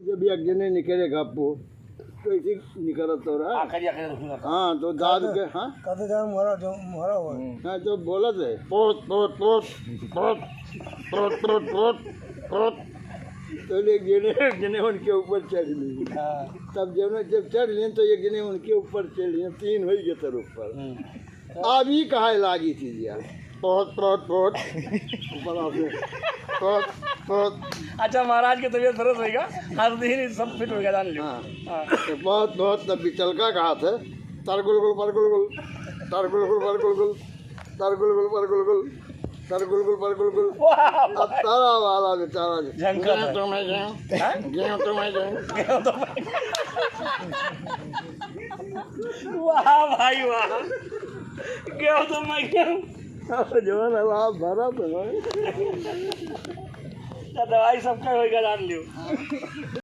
जब एक जने निकले गप्पो तो इसी निकलत तो रहा। हाँ तो दाद के हाँ कहते जाए मरा हुआ हाँ तो बोला थे पोत पोत पोत पोत पोत पोत पोत पोत तो एक जने उनके ऊपर चढ़ ली। तब जब चढ़ लिए तो एक जने उनके ऊपर चढ़ लिए, तीन हो गए तर ऊपर। अभी कहा लागी थी यार पोत पोत पोत ऊपर आपने पोत पोत। अच्छा महाराज की तबीयत फरस होगा, हर दिन सब फिट हो गया जान लो। हाँ तो बहुत बहुत तब बिचलका कहा था तर गुल पर गुल तर गुल पर गुल तर गुल पर गुल तर गुल पर गुल। अब तारा वाला बेचारा झंकार तो मैं गेहूँ तो मैं वाह भाई वाह, गेहूँ तो मैं गेहूँ जो है आप भरा तो दवाई सबका होगा जान लियो।